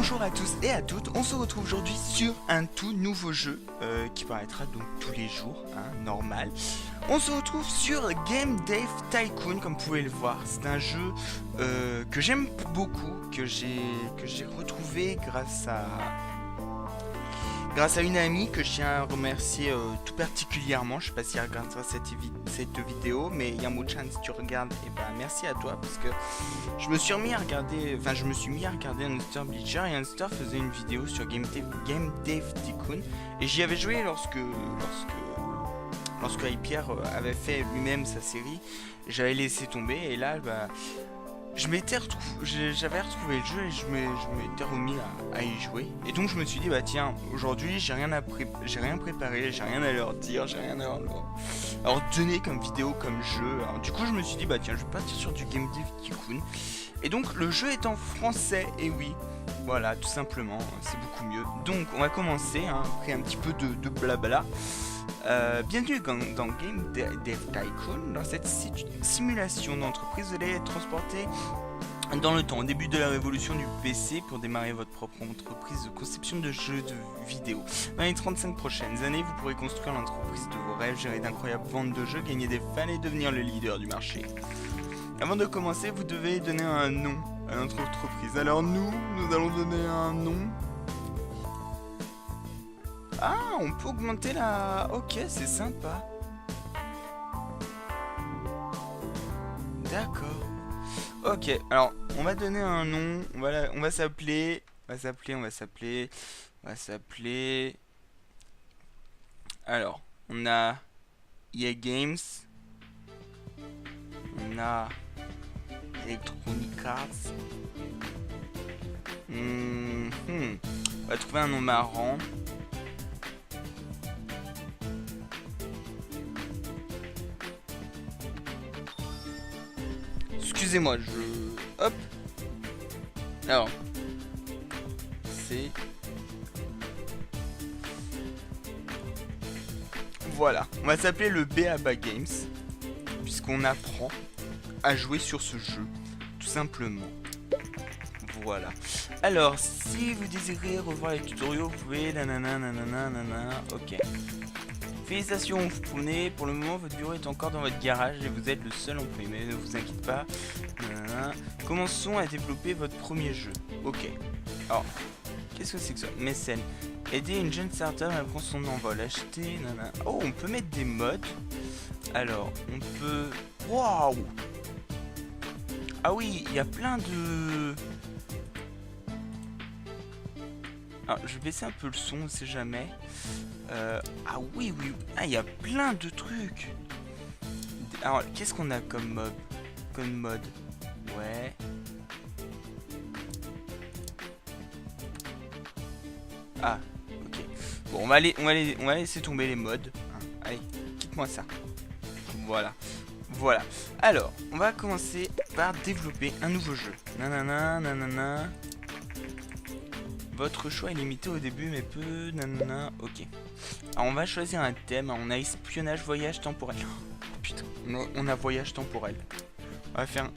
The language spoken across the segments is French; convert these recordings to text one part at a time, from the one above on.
Bonjour à tous et à toutes, on se retrouve aujourd'hui sur un tout nouveau jeu qui paraîtra donc tous les jours, hein, normal. On se retrouve sur Game Dev Tycoon, comme vous pouvez le voir. C'est un jeu que j'aime beaucoup, que j'ai retrouvé grâce à une amie que je tiens à remercier tout particulièrement. Je sais pas si elle regardera cette vidéo, mais Yamo-chan, si tu regardes, et ben merci à toi parce que je me suis mis à regarder Unster Bleacher, et Unster faisait une vidéo sur Game Dev Tycoon et j'y avais joué lorsque Pierre avait fait lui-même sa série. J'avais laissé tomber et là bah j'avais retrouvé le jeu et je m'étais remis à y jouer. Et donc je me suis dit bah tiens, aujourd'hui j'ai rien préparé, j'ai rien à leur dire, j'ai rien à leur donner comme vidéo, comme jeu. Alors du coup je me suis dit bah tiens, je vais partir sur du Game Dev Tycoon. Et donc le jeu est en français, et oui, voilà, tout simplement, c'est beaucoup mieux. Donc on va commencer, hein, après un petit peu de blabla. Bienvenue dans Game Dev Tycoon. Dans cette simulation d'entreprise, vous allez être transporté dans le temps, au début de la révolution du PC, pour démarrer votre propre entreprise de conception de jeux de vidéo. Dans les 35 prochaines années, vous pourrez construire l'entreprise de vos rêves, gérer d'incroyables ventes de jeux, gagner des fans et devenir le leader du marché. Avant de commencer, vous devez donner un nom à notre entreprise. Alors nous allons donner un nom. Ah, on peut augmenter la... Ok, c'est sympa. D'accord. Ok, alors, on va donner un nom. On va s'appeler... Alors, on a EA Games. On a Electronic Arts. On va trouver un nom marrant. Excusez-moi, hop. Alors, c'est... Voilà, on va s'appeler le BABA Games, puisqu'on apprend à jouer sur ce jeu, tout simplement. Voilà. Alors, si vous désirez revoir les tutoriaux, vous pouvez... Ok. Félicitations, vous prenez. Pour le moment, votre bureau est encore dans votre garage et vous êtes le seul employé. Mais ne vous inquiétez pas. Commençons à développer votre premier jeu. Ok. Alors, qu'est-ce que c'est que ça? Mécène. Aider une jeune startup à prendre son envol. Acheter. Oh, on peut mettre des modes. Alors, on peut. Waouh! Ah oui, il y a plein de. Alors, je vais baisser un peu le son, on sait jamais. Ah oui, ah, il y a plein de trucs. Alors, qu'est-ce qu'on a comme mode? Ouais. Ah, ok. Bon, on va laisser tomber les modes. Allez, quitte-moi ça. Voilà. Alors, on va commencer par développer un nouveau jeu. Nanana. Votre choix est limité au début, mais peu... Nanana, ok. Alors, on va choisir un thème. On a espionnage, voyage temporel. Oh, putain, on a voyage temporel. On va faire...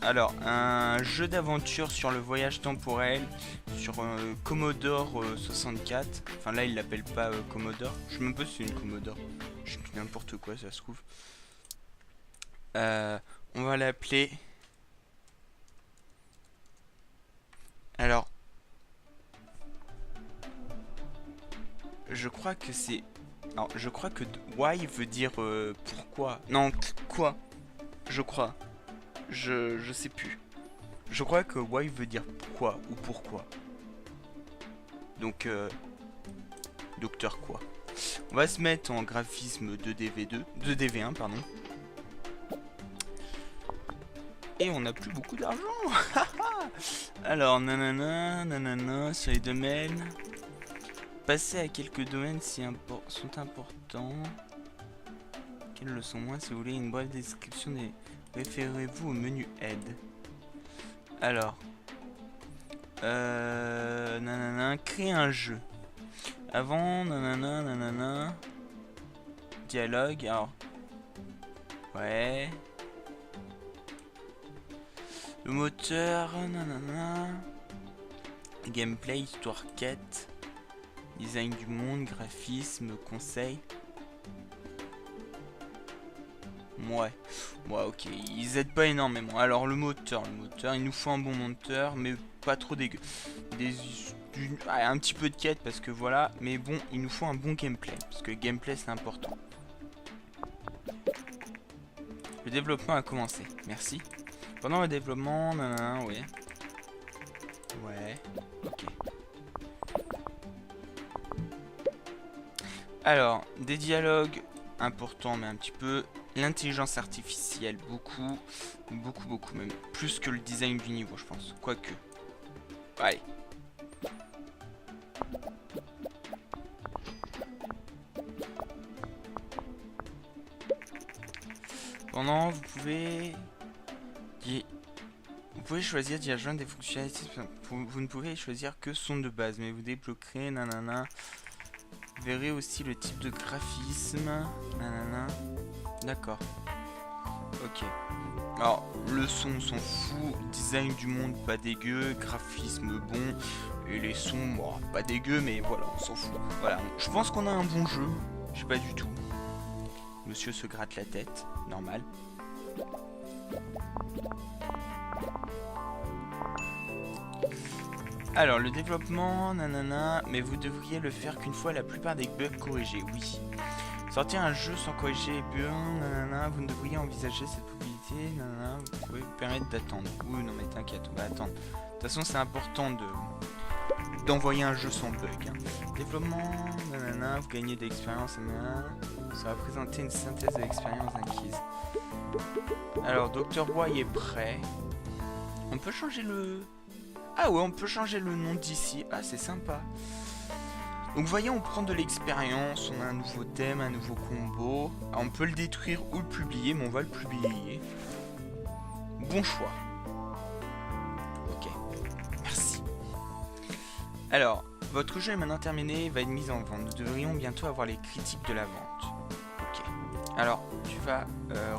Alors, un jeu d'aventure sur le voyage temporel, sur Commodore 64. Enfin, là, il l'appelle pas Commodore. Je sais même pas si c'est une Commodore. Je dis n'importe quoi, ça se trouve. On va l'appeler... Alors... Je crois que c'est... Alors, je crois que why veut dire pourquoi. Non, quoi? Je crois. Je sais plus. Je crois que why veut dire quoi ou pourquoi. Donc, docteur quoi. On va se mettre en graphisme 2DV1, pardon. Et on n'a plus beaucoup d'argent. Alors, nanana, sur les domaines... Passer à quelques domaines sont importants. Quels le sont moins? Si vous voulez une brève description des... Référez-vous au menu aide. Alors. Créer un jeu. Avant, dialogue, alors. Ouais. Le moteur, Gameplay, histoire, quête, design du monde, graphisme, conseil. Ouais, ok, ils aident pas énormément. Alors le moteur, il nous faut un bon moteur, mais pas trop dégueu. Un petit peu de quête parce que voilà, mais bon, il nous faut un bon gameplay, parce que gameplay c'est important. Le développement a commencé, merci. Pendant le développement, nanana, ouais. Ouais, ok. Alors, des dialogues importants, mais un petit peu. L'intelligence artificielle, beaucoup, même. Plus que le design du niveau, je pense. Quoique. Allez. Pendant, vous pouvez choisir d'y rejoindre des fonctionnalités. Vous ne pouvez choisir que son de base, mais vous débloquerez, nanana. Vous verrez aussi le type de graphisme, nanana. D'accord. Ok. Alors, le son, on s'en fout. Design du monde, pas dégueu. Graphisme, bon. Et les sons, bon, pas dégueu, mais voilà, on s'en fout. Voilà, je pense qu'on a un bon jeu. Je sais pas du tout. Monsieur se gratte la tête. Normal. Alors, le développement, nanana. Mais vous devriez le faire qu'une fois la plupart des bugs corrigés, oui. Sortir un jeu sans corriger les bugs, nanana, vous ne devriez envisager cette possibilité, nanana, vous pouvez vous permettre d'attendre. Oui, non mais t'inquiète, on va attendre. De toute façon, c'est important d'envoyer un jeu sans bug. Hein. Développement, nanana, vous gagnez de l'expérience, nanana. Ça va présenter une synthèse de l'expérience acquise. Alors, Dr. Boy est prêt. On peut changer le... Ah ouais, on peut changer le nom d'ici. Ah, c'est sympa. Donc voyez, on prend de l'expérience, on a un nouveau thème, un nouveau combo. Alors, on peut le détruire ou le publier, mais on va le publier. Bon choix. Ok, merci. Alors, votre jeu est maintenant terminé, va être mis en vente. Nous devrions bientôt avoir les critiques de la vente. Ok. Alors, tu vas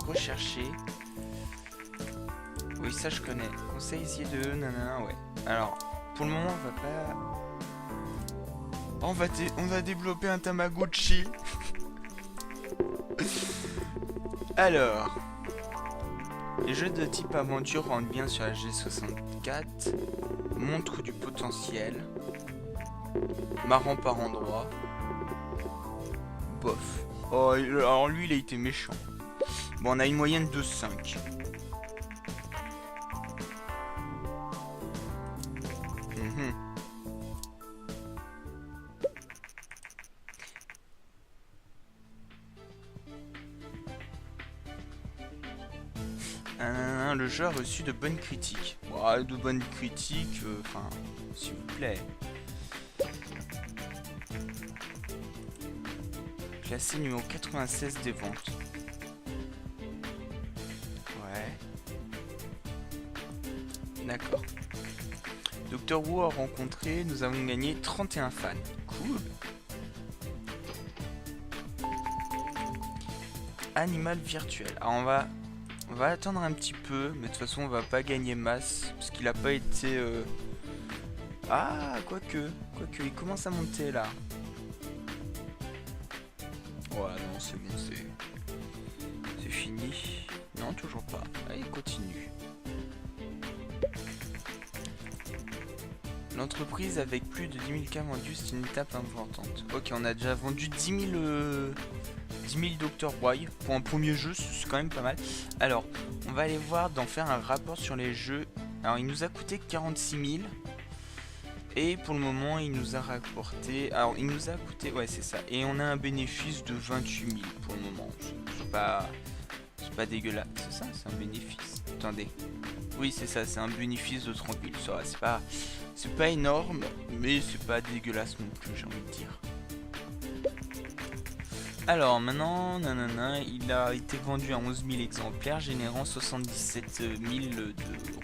rechercher... Oui, ça je connais. Conseil ici de... Nanana, ouais. Alors, pour le moment, on va pas... On va développer un Tamagotchi. Alors, les jeux de type aventure rentrent bien sur la G64. Montre du potentiel. Marrant par endroit. Bof. Oh, alors lui, il a été méchant. Bon, on a une moyenne de 5. Le jeu a reçu de bonnes critiques. Ouais, de bonnes critiques, enfin, s'il vous plaît. Classé numéro 96 des ventes. Ouais. D'accord. Dr. Wu a rencontré, nous avons gagné 31 fans. Cool. Animal virtuel. Alors on va attendre un petit peu, mais de toute façon on va pas gagner masse, parce qu'il a pas été... Ah, quoique, il commence à monter là. Ouais, non, c'est bon, c'est fini. Non, toujours pas. Allez, continue. L'entreprise avec plus de 10 000 cas vendus, c'est une étape importante. Ok, on a déjà vendu 10 000 Dr. Boy. Pour un premier jeu, c'est quand même pas mal. Alors, on va aller voir d'en faire un rapport sur les jeux. Alors, il nous a coûté 46 000. Et pour le moment, il nous a rapporté... Alors, il nous a coûté... Ouais, c'est ça. Et on a un bénéfice de 28 000 pour le moment. C'est pas dégueulasse. C'est ça, c'est un bénéfice. Attendez. Oui, c'est ça, c'est un bénéfice de 30 000. Ça, c'est pas énorme, mais c'est pas dégueulasse non plus, j'ai envie de dire. Alors maintenant, nanana, il a été vendu à 11 000 exemplaires, générant 77 000 de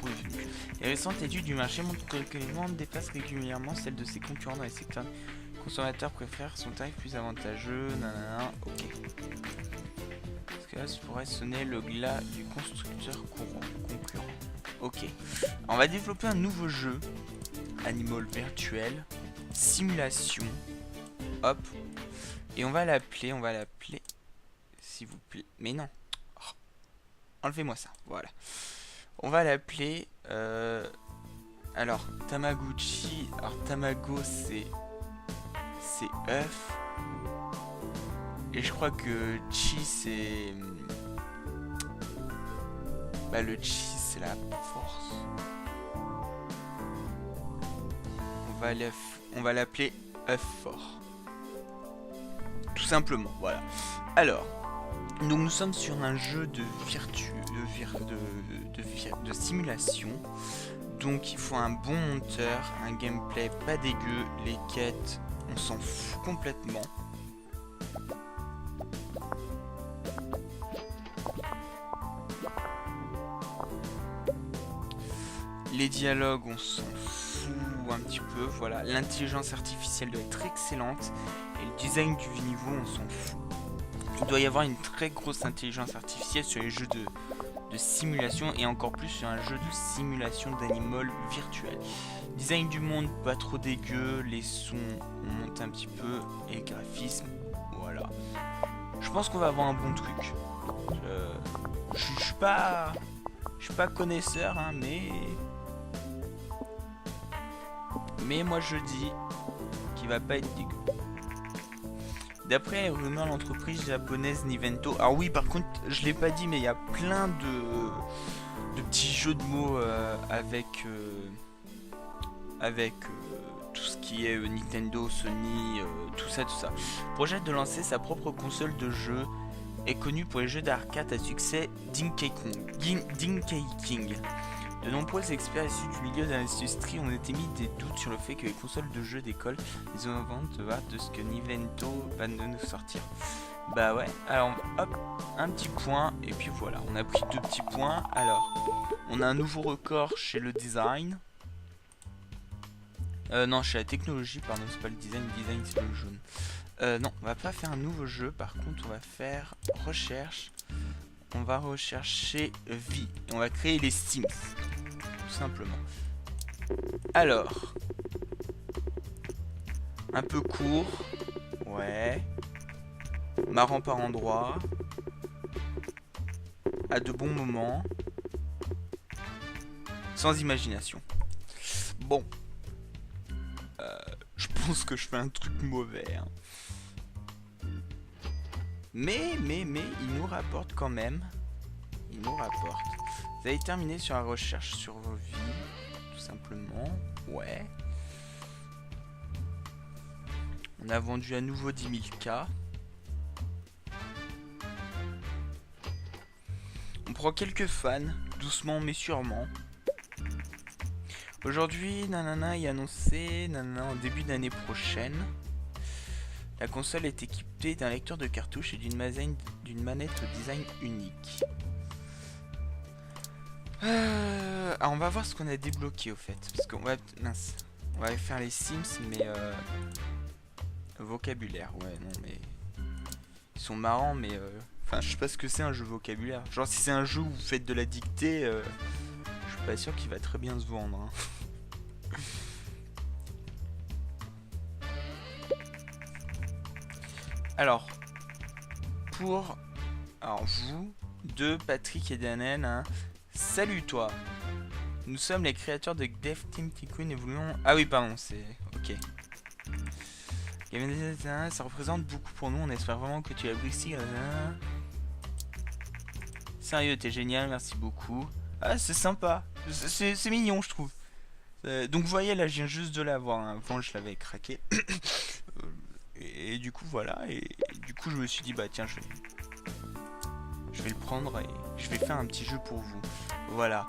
revenus. Les récentes études du marché montrent que les ventes dépassent régulièrement celles de ses concurrents dans les secteurs. Les consommateurs préfèrent son tarif plus avantageux, nanana, ok. Parce que là, ça pourrait sonner le glas du constructeur concurrent. Ok. On va développer un nouveau jeu. animal virtuel, simulation, hop, et on va l'appeler, s'il vous plaît, mais non, oh, enlevez-moi ça, voilà, on va l'appeler, alors, Tamagotchi, alors Tamago c'est œuf, et je crois que Chi c'est, bah le Chi c'est la force. On va l'appeler œuf fort. Tout simplement, voilà. Alors, donc nous sommes sur un jeu de simulation. Donc il faut un bon monteur, un gameplay pas dégueu, les quêtes, on s'en fout complètement. Les dialogues, on s'en fout un petit peu, voilà. L'intelligence artificielle doit être excellente. Et le design du niveau, on s'en fout. Il doit y avoir une très grosse intelligence artificielle sur les jeux de simulation et encore plus sur un jeu de simulation d'animal virtuel. Design du monde, pas trop dégueu. Les sons, on monte un petit peu. Et le graphisme, voilà. Je pense qu'on va avoir un bon truc. Je suis pas connaisseur, hein, mais moi je dis qu'il va pas être dégueu. D'après rumeur, l'entreprise japonaise Nivento. Alors oui, par contre, je l'ai pas dit, mais il y a plein de petits jeux de mots avec tout ce qui est Nintendo, Sony, tout ça. Projette de lancer sa propre console de jeu, est connu pour les jeux d'arcade à succès Donkey King. De nombreux experts issus du milieu de l'industrie ont émis des doutes sur le fait que les consoles de jeux d'école les innovantes de ce que Nintendo va nous sortir. Bah ouais, alors hop, un petit point, et puis voilà, on a pris 2 petits points. Alors, on a un nouveau record chez le design. Non, chez la technologie, pardon, c'est pas le design c'est le jaune. Non, on va pas faire un nouveau jeu, par contre on va faire recherche. On va rechercher vie. Et on va créer les Sims. Tout simplement. Alors. Un peu court. Ouais. Marrant par endroits. À de bons moments. Sans imagination. Bon. Je pense que je fais un truc mauvais. Hein. Mais, il nous rapporte quand même. Il nous rapporte. Vous avez terminé sur la recherche sur vos vies. Tout simplement. Ouais. On a vendu à nouveau 10 000 K. On prend quelques fans. Doucement mais sûrement. Aujourd'hui, nanana, il est annoncé nanana, en début d'année prochaine. La console est équipée d'un lecteur de cartouches et d'une manette au design unique. Alors on va voir ce qu'on a débloqué au fait. Parce qu'on va... Mince. On va faire les Sims, mais... vocabulaire, ouais, non mais... Ils sont marrants, mais... Enfin, je sais pas ce que c'est un jeu vocabulaire. Genre si c'est un jeu où vous faites de la dictée... Je suis pas sûr qu'il va très bien se vendre. Hein. Alors, vous, deux, Patrick et Daniel, hein, salut toi. Nous sommes les créateurs de Dev Team Tycoon et voulons... Ah oui, pardon, c'est... Ok. Ça représente beaucoup pour nous, on espère vraiment que tu apprécies. Sérieux, t'es génial, merci beaucoup. Ah, c'est sympa, c'est mignon, je trouve. Donc vous voyez, là, je viens juste de l'avoir, hein. Avant je l'avais craqué. Et du coup voilà, et du coup je me suis dit bah tiens je vais le prendre et je vais faire un petit jeu pour vous. Voilà.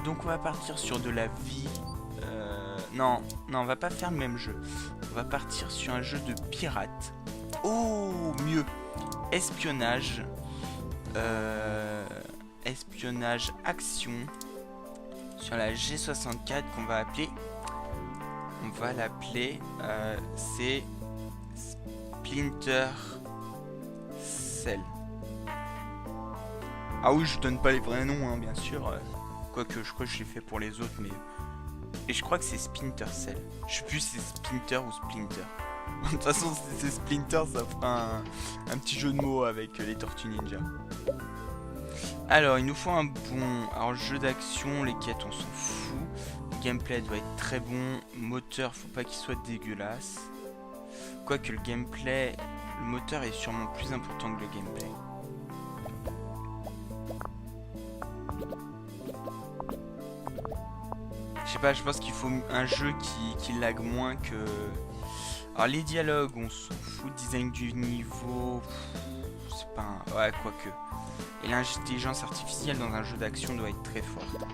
Donc on va partir sur de la vie. Non, on va pas faire le même jeu. On va partir sur un jeu de pirate. Oh mieux. Espionnage. Espionnage action. Sur la G64 qu'on va appeler. On va l'appeler c'est Splinter Cell. Ah oui, je donne pas les vrais noms, hein, bien sûr. Quoique, je crois que je l'ai fait pour les autres, mais Et je crois que c'est Splinter Cell. Je sais plus si c'est Splinter ou Splinter. De toute façon, si c'est Splinter, ça fera un petit jeu de mots avec les Tortues Ninja. Alors, il nous faut un bon... Alors, jeu d'action, les quêtes, on s'en fout. Le gameplay doit être très bon. Moteur, faut pas qu'il soit dégueulasse. Quoique le gameplay... Le moteur est sûrement plus important que le gameplay. Je sais pas, je pense qu'il faut un jeu qui lag moins que... Alors les dialogues, on s'en fout. Design du niveau... C'est pas un... Ouais, quoique. Et l'intelligence artificielle dans un jeu d'action doit être très forte.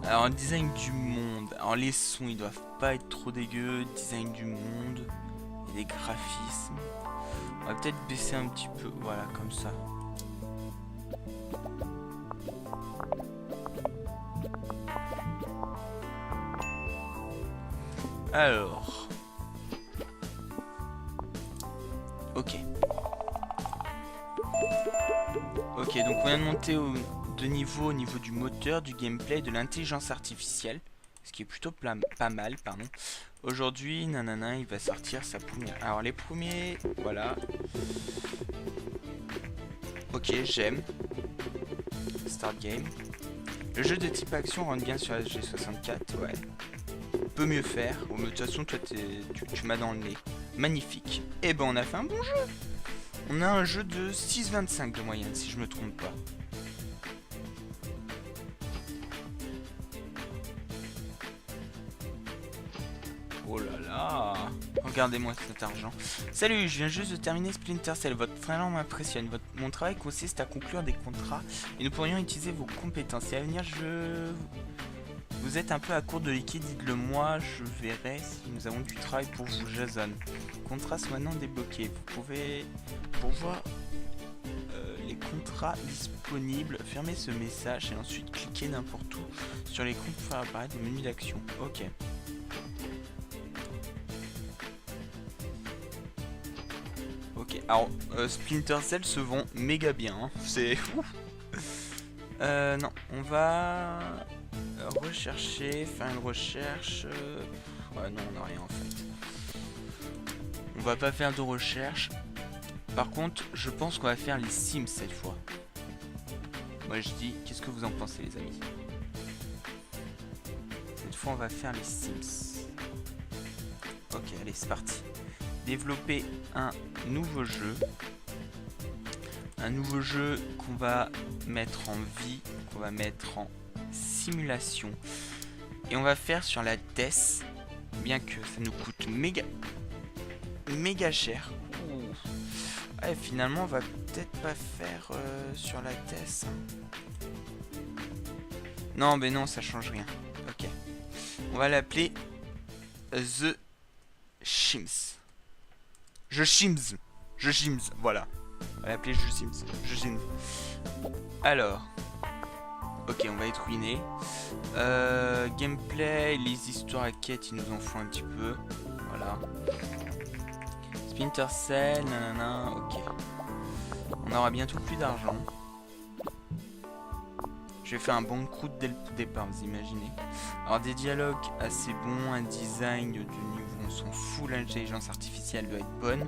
Alors design du monde. Alors les sons, ils doivent pas être trop dégueux. Design du monde. Et des graphismes. On va peut-être baisser un petit peu. Voilà, comme ça. Alors. Ok. Ok, donc on vient de monter de niveau au niveau du moteur, du gameplay, de l'intelligence artificielle. Ce qui est plutôt pas mal, pardon. Aujourd'hui, nanana, il va sortir sa première. Alors les premiers, voilà. Ok, j'aime. Start game. Le jeu de type action rentre bien sur la G64, ouais. Peut mieux faire. Bon, mais de toute façon, toi, tu m'as dans le nez. Magnifique. Et ben, on a fait un bon jeu. On a un jeu de 6,25 de moyenne, si je me trompe pas. Oh là là. Regardez-moi cet argent. Salut, je viens juste de terminer Splinter Cell. Votre talent m'impressionne. Mon travail consiste à conclure des contrats et nous pourrions utiliser vos compétences. Et à venir, vous êtes un peu à court de liquide, dites-le moi, je verrai si nous avons du travail pour vous, Jason. Contrat sont maintenant débloqués. Vous pouvez, pour voir les contrats disponibles, fermer ce message et ensuite cliquer n'importe où sur l'écran pour faire apparaître le menu d'action. Ok. Ok, alors Splinter Cell se vend méga bien, hein. C'est non, on va rechercher, faire une recherche. Ouais, non, on n'a rien en fait. On va pas faire de recherche. Par contre, je pense qu'on va faire les Sims cette fois. Moi je dis, qu'est-ce que vous en pensez les amis? Cette fois on va faire les Sims. Ok, allez, c'est parti. Développer un nouveau jeu. Un nouveau jeu qu'on va mettre en vie, qu'on va mettre en simulation. Et on va faire sur la TES, bien que ça nous coûte méga cher. Ouais, finalement, on va peut-être pas faire sur la TES. Non, mais non, ça change rien. Ok. On va l'appeler The Sims. Je Sims, voilà. On va l'appeler Je Sims. Alors. Ok, on va être ruiné. Gameplay, les histoires à quête, ils nous en font un petit peu. Voilà. Splinter Cell, nanana, ok. On aura bientôt plus d'argent. Je vais faire un bon croûte dès le départ, vous imaginez. Alors des dialogues assez bons, un design du niveau, on s'en fout, l'intelligence artificielle doit être bonne.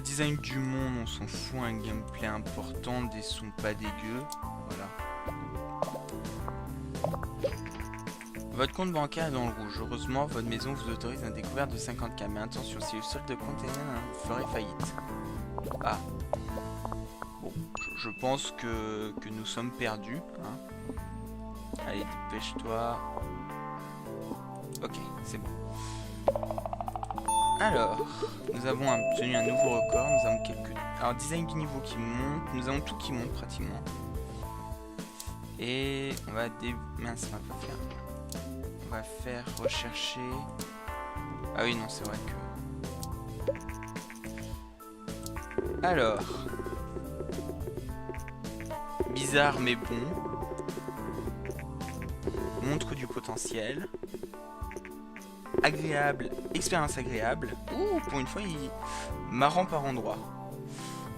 Design du monde, on s'en fout, un gameplay important, des sons pas dégueux, voilà. Votre compte bancaire est dans le rouge. Heureusement, votre maison vous autorise un découvert de 50K. Mais attention, si le solde de compte est nul, vous ferez faillite. Ah. Bon, je pense que nous sommes perdus. Hein. Allez, dépêche-toi. Ok, c'est bon. Alors, nous avons obtenu un nouveau record. Nous avons quelques... Alors, design du niveau qui monte. Nous avons tout qui monte pratiquement. Et on va... Mince, on va pas faire... On va faire rechercher. Ah oui, non, c'est vrai que... Alors. Bizarre mais bon. Montre du potentiel. agréable, expérience agréable. Ouh, pour une fois, marrant par endroit.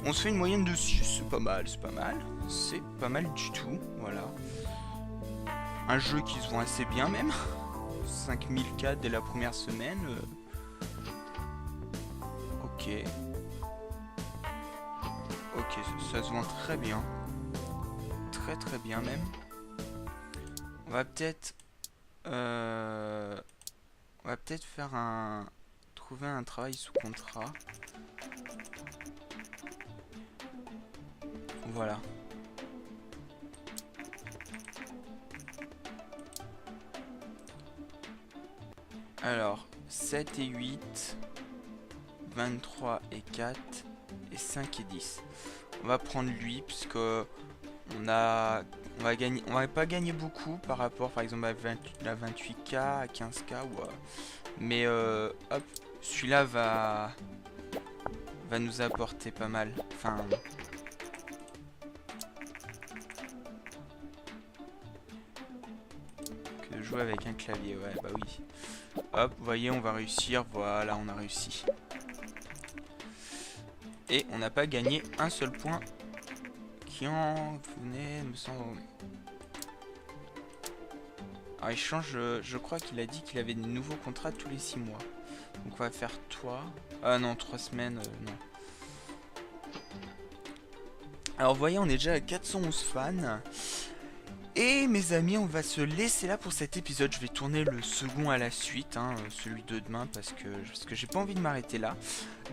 On se fait une moyenne de 6, c'est pas mal, c'est pas mal. C'est pas mal du tout, voilà. Un jeu qui se vend assez bien même. 5004 dès la première semaine. Ok. Ok, ça se vend très bien. Très très bien même. On va peut-être... on va peut-être faire un... trouver un travail sous contrat. Voilà. Alors, 7 et 8, 23 et 4, et 5 et 10. On va prendre lui, puisque on va pas gagner beaucoup par rapport, par exemple, à la 28K, à 15K, ou mais hop, celui-là va nous apporter pas mal. Enfin... que de jouer avec un clavier, ouais, bah oui. Hop, vous voyez, on va réussir, voilà, on a réussi. Et on n'a pas gagné un seul point qui en venait, me semble. Alors il change, je crois qu'il a dit qu'il avait des nouveaux contrats tous les 6 mois. Donc on va faire toi. Ah non, 3 semaines, non. Alors vous voyez, on est déjà à 411 fans. Et mes amis, on va se laisser là pour cet épisode. Je vais tourner le second à la suite, hein, celui de demain, parce que j'ai pas envie de m'arrêter là.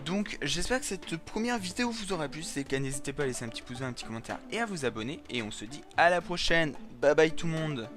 Donc j'espère que cette première vidéo vous aura plu. Si c'est le cas, n'hésitez pas à laisser un petit pouce bleu, un petit commentaire et à vous abonner. Et on se dit à la prochaine. Bye bye tout le monde.